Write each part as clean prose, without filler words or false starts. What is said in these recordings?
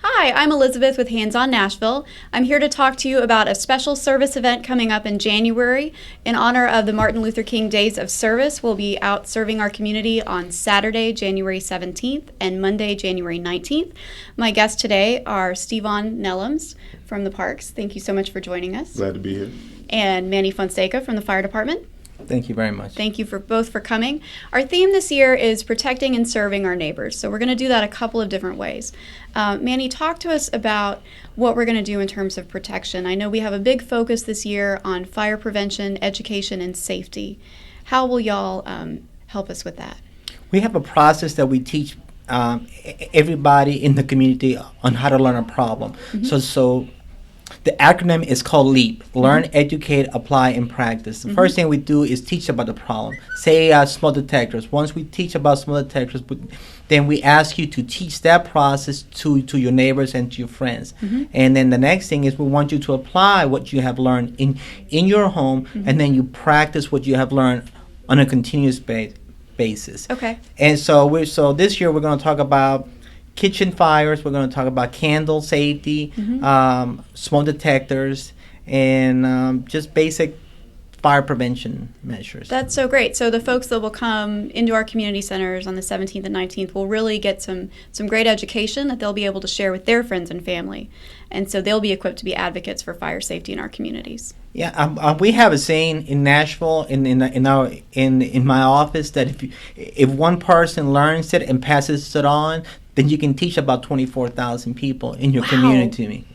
Hi, I'm Elizabeth with Hands On Nashville. I'm here to talk to you about a special service event coming up in January. In honor of the Martin Luther King Days of Service, we'll be out serving our community on Saturday, January 17th and Monday, January 19th. My guests today are Stevon Nellums from the Parks. Thank you so much for joining us. Glad to be here. And Manny Fonseca from the Fire Department. Thank you very much. Thank you both for coming. Our theme this year is protecting and serving our neighbors. So we're going to do that a couple of different ways. Manny, talk to us about what we're going to do in terms of protection. I know we have a big focus this year on fire prevention, education, and safety. How will y'all help us with that? We have a process that we teach everybody in the community on how to learn a problem. Mm-hmm. So the acronym is called LEAP, Learn, Educate, Apply, and Practice. The first thing we do is teach about the problem. Say smoke detectors. Once we teach about smoke detectors, then we ask you to teach that process to your neighbors and to your friends. And then the next thing is we want you to apply what you have learned in your home, and then you practice what you have learned on a continuous basis. Okay. And so this year we're going to talk about kitchen fires. We're going to talk about candle safety, smoke detectors, and just basic fire prevention measures. That's so great. So the folks that will come into our community centers on the 17th and 19th will really get some great education that they'll be able to share with their friends and family. And so they'll be equipped to be advocates for fire safety in our communities. Yeah, we have a saying in Nashville, in my office, that if one person learns it and passes it on, then you can teach about 24,000 people in your community.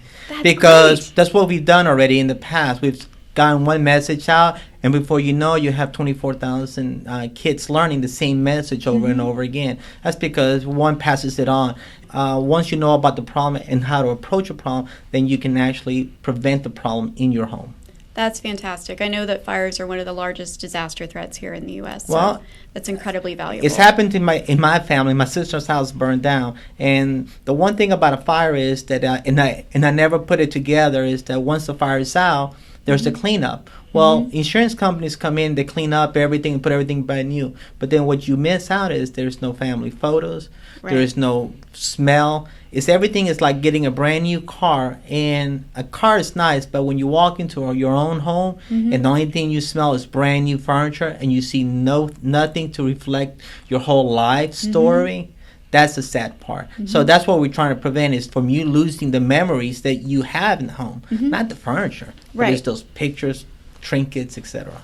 Because that's what we've done already in the past. We've gotten one message out, and before you know, you have 24,000 kids learning the same message over and over again. That's because one passes it on. Once you know about the problem and how to approach a problem, then you can actually prevent the problem in your home. That's fantastic. I know that fires are one of the largest disaster threats here in the U.S. So Well, that's incredibly valuable. It's happened in my family. My sister's house burned down, and the one thing about a fire is that, and I never put it together, is that once the fire is out, there's the cleanup. Well, insurance companies come in, they clean up everything, put everything brand new. But then what you miss out is there's no family photos, there is no smell. Everything is like getting a brand new car, and a car is nice, but when you walk into your own home and the only thing you smell is brand new furniture, and you see nothing to reflect your whole life story. That's the sad part. So that's what we're trying to prevent, is from you losing the memories that you have in the home, not the furniture. But it's those pictures, trinkets, etc.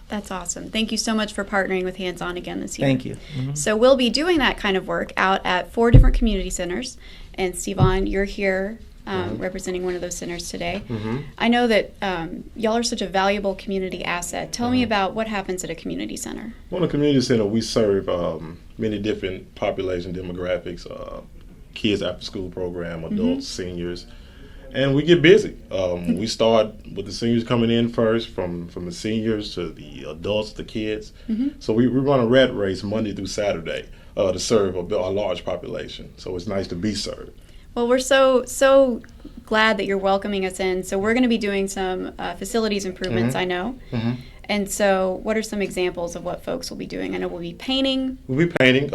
That's awesome. Thank you so much for partnering with Hands On again this year. Thank you. So we'll be doing that kind of work out at 4 different community centers. And Stevon, you're here representing one of those centers today. I know that y'all are such a valuable community asset. Tell me about what happens at a community center. Well, in a community center, we serve many different population demographics, kids after school program, adults, seniors, and we get busy. We start with the seniors coming in first, from the seniors to the adults, the kids. So we run a rat race Monday through Saturday to serve a large population. So it's nice to be served. Well, we're so glad that you're welcoming us in. So we're going to be doing some facilities improvements, I know. And so what are some examples of what folks will be doing? I know we'll be painting. We'll be painting.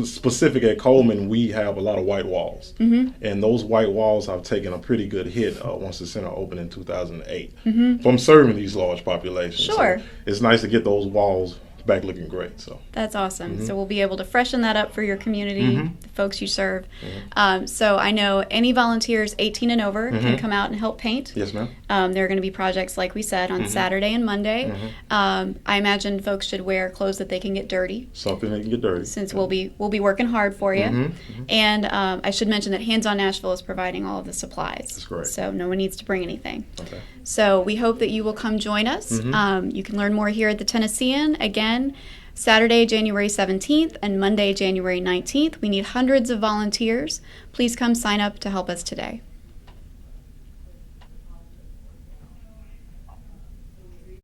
Specific at Coleman, we have a lot of white walls. And those white walls have taken a pretty good hit once the center opened in 2008 from serving these large populations. Sure. So it's nice to get those walls back looking great. So that's awesome. So we'll be able to freshen that up for your community, the folks you serve. So I know any volunteers 18 and over can come out and help paint. Yes, ma'am. There are going to be projects, like we said, on Saturday and Monday. I imagine folks should wear clothes that they can get dirty. Something they can get dirty. Since we'll be working hard for you. And I should mention that Hands On Nashville is providing all of the supplies. That's correct. So no one needs to bring anything. Okay. So we hope that you will come join us. You can learn more here at the Tennessean. Again, Saturday, January 17th and Monday, January 19th. We need hundreds of volunteers. Please come sign up to help us today.